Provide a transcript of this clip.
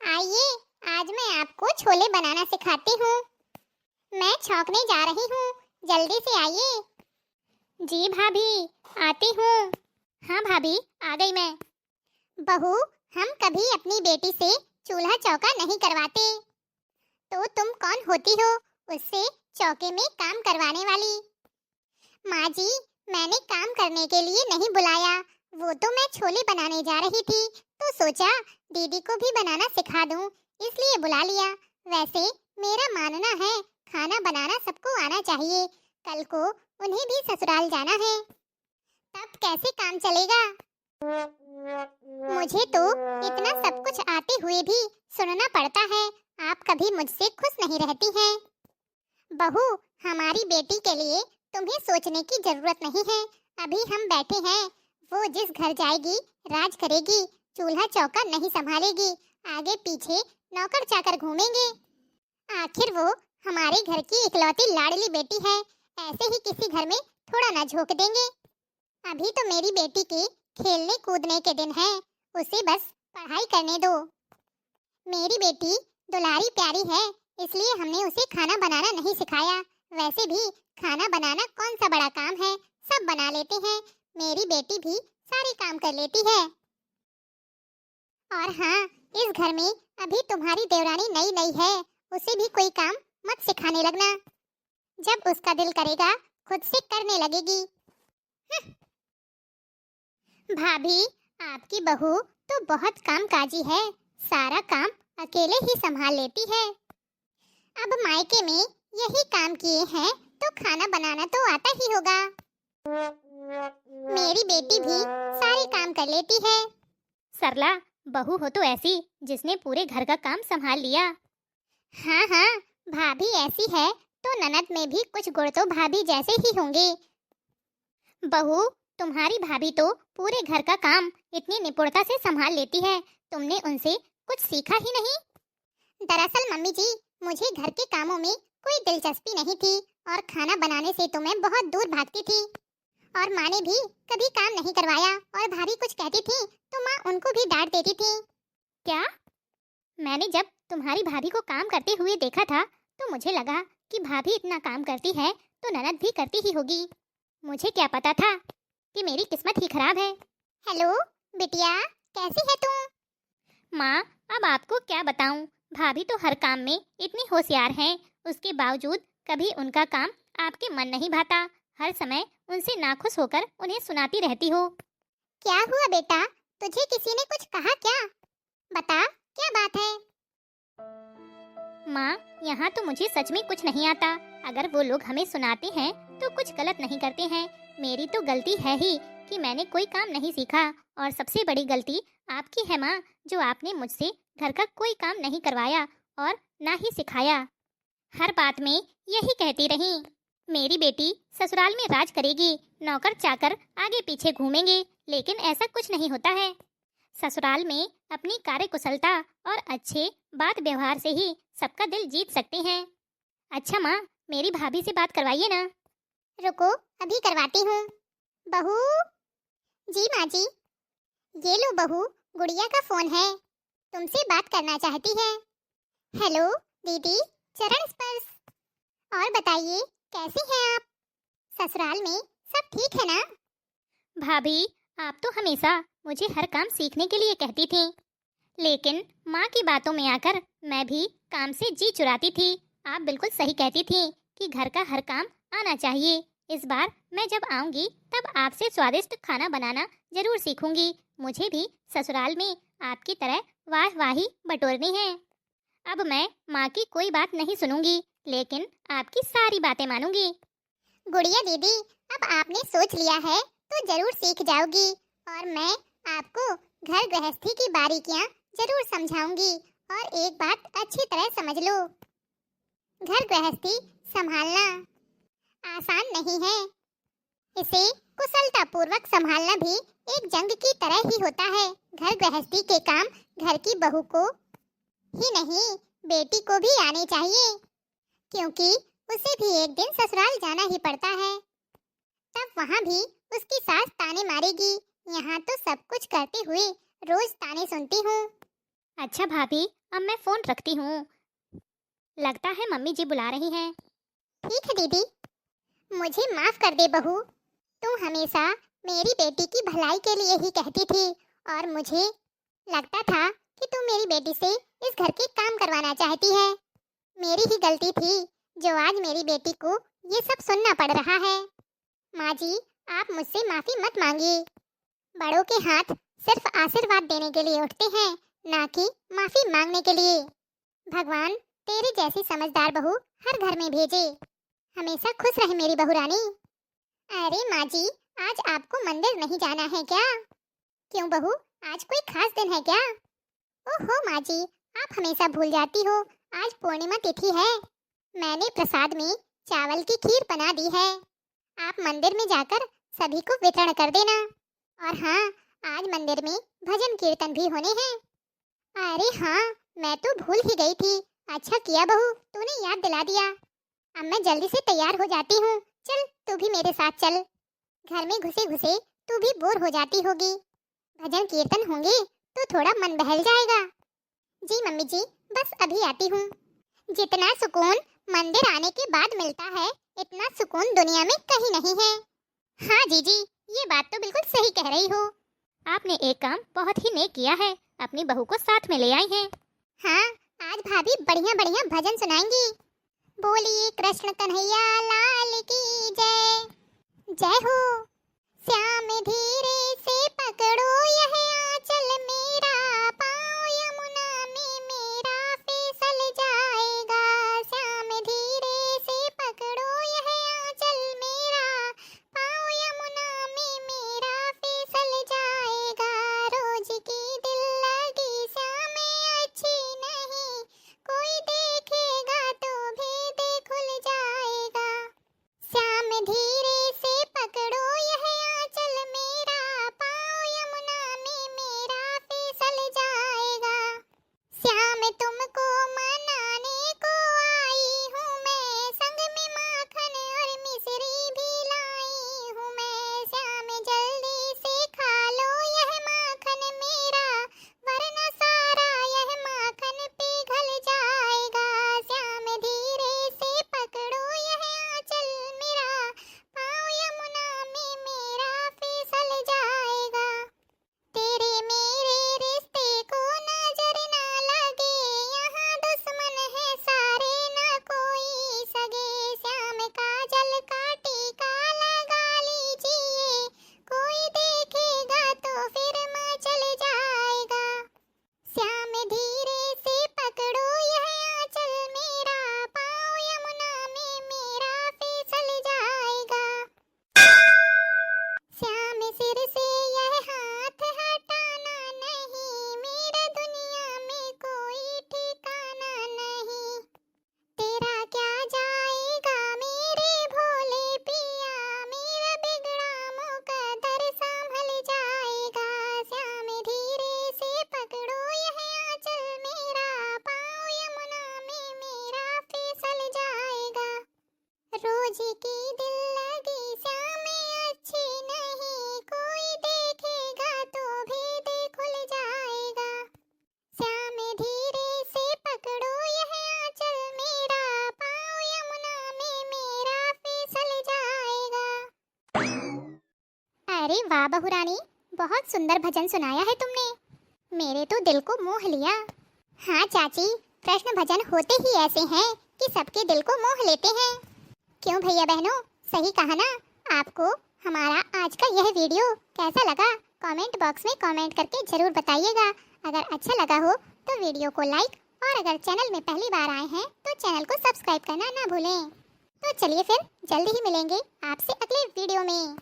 आइए, आज मैं आपको छोले बनाना सिखाती हूँ। मैं छौंकने जा रही हूँ, जल्दी से आइए। जी भाभी, आती हूँ। हाँ भाभी, आ गई मैं। बहू, हम कभी अपनी बेटी से चूल्हा चौका नहीं करवाते। तो तुम कौन होती हो उससे चौके में काम करवाने वाली? माँ जी, मैंने काम करने के लिए नहीं बुलाया, वो तो मैं छोले बनाने जा रही थी, तो सोचा दीदी को भी बनाना सिखा दूं, इसलिए बुला लिया। वैसे मेरा मानना है खाना बनाना सबको आना चाहिए, कल को उन्हें भी ससुराल जाना है, तब कैसे काम चलेगा? मुझे तो इतना सब कुछ आते हुए भी सुनना पड़ता है, आप कभी मुझसे खुश नहीं रहती हैं। बहू, हमारी बेटी के लिए तुम्हें सोचने की जरूरत नहीं है। अभी हम बैठे हैं, वो जिस घर जाएगी राज करेगी, चूल्हा चौका नहीं संभालेगी, आगे पीछे नौकर चाकर घूमेंगे। आखिर वो हमारे घर की इकलौती लाडली बेटी है, ऐसे ही किसी घर में थोड़ा ना झोंक देंगे। अभी तो मेरी बेटी के खेलने कूदने के दिन हैं, उसे बस पढ़ाई करने दो। मेरी बेटी दुलारी प्यारी है, इसलिए हमने उसे खाना बनाना नहीं सिखाया। वैसे भी खाना बनाना कौन सा बड़ा काम है, सब बना लेते हैं। मेरी बेटी भी सारे काम कर लेती है। और हाँ, इस घर में अभी तुम्हारी देवरानी नई नई है, उसे भी कोई काम मत सिखाने लगना। जब उसका दिल करेगा खुद से करने लगेगी। भाभी, आपकी बहू तो बहुत कामकाजी है, सारा काम अकेले ही संभाल लेती है। अब मायके में यही काम किए हैं तो खाना बनाना तो आता ही होगा। मेरी बेटी भी सारे काम कर लेती है। सरला, बहू हो तो ऐसी जिसने पूरे घर का काम संभाल लिया। हाँ हाँ, भाभी ऐसी है तो ननद में भी कुछ गुण तो भाभी जैसे ही होंगे। बहू, तुम्हारी भाभी तो पूरे घर का काम इतनी निपुणता से संभाल लेती है, तुमने उनसे कुछ सीखा ही नहीं? दरअसल मम्मी जी, मुझे घर के कामों में कोई दिलचस्पी नहीं थी और खाना बनाने से तो मैं बहुत दूर भागती थी। और माँ ने भी कभी काम नहीं करवाया, और भाभी कुछ कहती थी तो माँ उनको भी डांट देती थी। क्या? मैंने जब तुम्हारी भाभी को काम करते हुए देखा था तो मुझे लगा कि भाभी इतना काम करती है तो ननद भी करती ही होगी। मुझे क्या पता था कि मेरी किस्मत ही खराब है। हेलो बिटिया, कैसी है तुम? माँ, अब आपको क्या बताऊं, भाभी तो हर काम में इतनी होशियार हैं, उसके बावजूद कभी उनका काम आपके मन नहीं भाता। हर समय उनसे नाखुश होकर उन्हें सुनाती रहती हो। क्या हुआ बेटा, तुझे किसी ने कुछ कहा क्या? बता, क्या बात है? माँ, यहाँ तो मुझे सच में कुछ नहीं आता। अगर वो लोग हमें सुनाते हैं तो कुछ गलत नहीं करते हैं। मेरी तो गलती है ही कि मैंने कोई काम नहीं सीखा, और सबसे बड़ी गलती आपकी है माँ, जो आपने मुझसे घर का कोई काम नहीं करवाया और ना ही सिखाया। हर बात में यही कहती रही, मेरी बेटी ससुराल में राज करेगी, नौकर चाकर आगे पीछे घूमेंगे, लेकिन ऐसा कुछ नहीं होता है। ससुराल में अपनी कार्यकुशलता और अच्छे बात व्यवहार से ही सबका दिल जीत सकते हैं। अच्छा माँ, मेरी भाभी से बात करवाइए ना। रुको, अभी करवाती हूँ। बहू। जी माँ जी। ये लो बहू, गुड़िया का फोन है, तुमसे बात करना चाहती है। हेलो दीदी, चरण स्पर्श। और बताइए, कैसी हैं आप? ससुराल में सब ठीक है ना? भाभी, आप तो हमेशा मुझे हर काम सीखने के लिए कहती थी, लेकिन माँ की बातों में आकर मैं भी काम से जी चुराती थी। आप बिल्कुल सही कहती थी कि घर का हर काम आना चाहिए। इस बार मैं जब आऊंगी तब आपसे स्वादिष्ट खाना बनाना जरूर सीखूंगी। मुझे भी ससुराल में आपकी तरह वाहवाही बटोरनी है। अब मैं माँ की कोई बात नहीं सुनूंगी, लेकिन आपकी सारी बातें मानूंगी। गुड़िया दीदी, अब आपने सोच लिया है तो जरूर सीख जाओगी, और मैं आपको घर गृहस्थी की बारीकियां जरूर समझाऊंगी। और एक बात अच्छी तरह समझ लो, घर गृहस्थी संभालना आसान नहीं है, इसे कुशलतापूर्वक संभालना भी एक जंग की तरह ही होता है। घर गृहस्थी के काम घर की बहू को ही नहीं, बेटी को भी आने चाहिए, क्योंकि उसे भी एक दिन ससुराल जाना ही पड़ता है। तब वहाँ भी उसकी सास ताने मारेगी, यहाँ तो सब कुछ करते हुए रोज ताने सुनती हूँ। अच्छा भाभी, अब मैं फ़ोन रखती हूँ। लगता है मम्मी जी बुला रही हैं। ठीक है दीदी, मुझे माफ कर दे बहू। तुम हमेशा मेरी बेटी की भलाई के लिए ही कहती थी और मुझे लगता था कि तुम मेरी बेटी से इस घर के काम करवाना चाहती है। मेरी ही गलती थी जो आज मेरी बेटी को ये सब सुनना पड़ रहा है। माँ जी, आप मुझसे माफी मत मांगिए। बड़ों के हाथ सिर्फ आशीर्वाद देने के लिए उठते हैं, ना कि माफी मांगने के लिए। भगवान तेरे जैसी समझदार बहू हर घर में भेजे। हमेशा खुश रहे मेरी बहू रानी। अरे माँ जी, आज आपको मंदिर नहीं जाना है क्या? क्यों बहू, आज कोई खास दिन है क्या? ओहो माँ जी, आप हमेशा भूल जाती हो, आज पूर्णिमा तिथि है। मैंने प्रसाद में चावल की खीर बना दी है। आप मंदिर में जाकर सभी को वितरण कर देना। और हाँ, आज मंदिर में भजन कीर्तन भी होने हैं। अरे हाँ, मैं तो भूल ही गई थी। अच्छा किया बहू, तूने याद दिला दिया। अब मैं जल्दी से तैयार हो जाती हूँ। चल तू भी मेरे साथ चल। घर में घुसे घुसे तू भी बोर हो जाती होगी। भजन कीर्तन होंगे तो थोड़ा मन बहल जाएगा। जी मम्मी जी, बस अभी आती हूँ। जितना सुकून मंदिर आने के बाद मिलता है, इतना सुकून दुनिया में कहीं नहीं है। हाँ जीजी, ये बात तो बिल्कुल सही कह रही हो। आपने एक काम बहुत ही नेक किया है, अपनी बहू को साथ में ले आई हैं। हाँ, आज भाभी बढ़िया बढ़िया भजन सुनाएंगी। बोलिए कृष्ण कन्हैया लाल की जय। जय हो। श्याम धीरे से पकड़ो यह आंचल मेरा, पाँव यमुना में मेरा फिसल जाएगा। श्याम धीरे से पकड़ो यह आंचल मेरा, पाँव यमुना में मेरा फिसल जाएगा। रोज की दिल लगी श्याम अच्छी नहीं, कोई देखेगा तो भेद खुल जाएगा। श्याम धीरे से पकड़ो यह आंचल मेरा, पाँव यमुना में मेरा फिसल जाएगा। श्याम तुमको मनाने को आई हूँ मैं, संग में माखन और मिश्री भी लाई हूँ मैं। श्याम जल्दी से खा लो यह माखन मेरा, वरना सारा यह माखन पिघल जाएगा। श्याम धीरे से पकड़ो यह आंचल मेरा, पाँव यमुना में मेरा फिसल जाएगा। तेरे मेरे रिश्ते को नजर ना लगे, यहाँ दुश्मन है सारे ना कोई सगे। श्याम काजल का टीका लगा लीजिए, कोई देखेगा तो फिर मचल जाएगा। श्याम धीरे से पकड़ो यह आंचल मेरा, पाँव यमुना में मेरा फिसल जाएगा। श्याम सिर से यह हाथ हटाना नहीं, मेरा दुनिया में कोई ठिकाना नहीं। तेरा क्या जाएगा मेरे भोले पिया, मेरा बिगड़ा मुकद्दर संभल जाएगा। श्याम धीरे से पकड़ो यह आंचल मेरा, पाँव यमुना में मेरा फिसल जाएगा। रोज की दिल लगी श्याम अच्छी नहीं, कोई देखेगा तो भेद खुल जाएगा। श्याम धीरे से पकड़ो यह आंचल मेरा, पाँव यमुना में मेरा फिसल जाएगा। अरे वाह बहू रानी, बहुत सुंदर भजन सुनाया है तुमने। मेरे तो दिल को मोह लिया। हाँ चाची, कृष्ण भजन होते ही ऐसे हैं कि सबके दिल को मोह लेते हैं। क्यों भैया बहनों, सही कहा ना? आपको हमारा आज का यह वीडियो कैसा लगा? कमेंट बॉक्स में कमेंट करके जरूर बताइएगा। अगर अच्छा लगा हो तो वीडियो को लाइक, और अगर चैनल में पहली बार आए हैं तो चैनल को सब्सक्राइब करना ना भूलें। तो चलिए फिर जल्दी ही मिलेंगे आपसे अगले वीडियो में।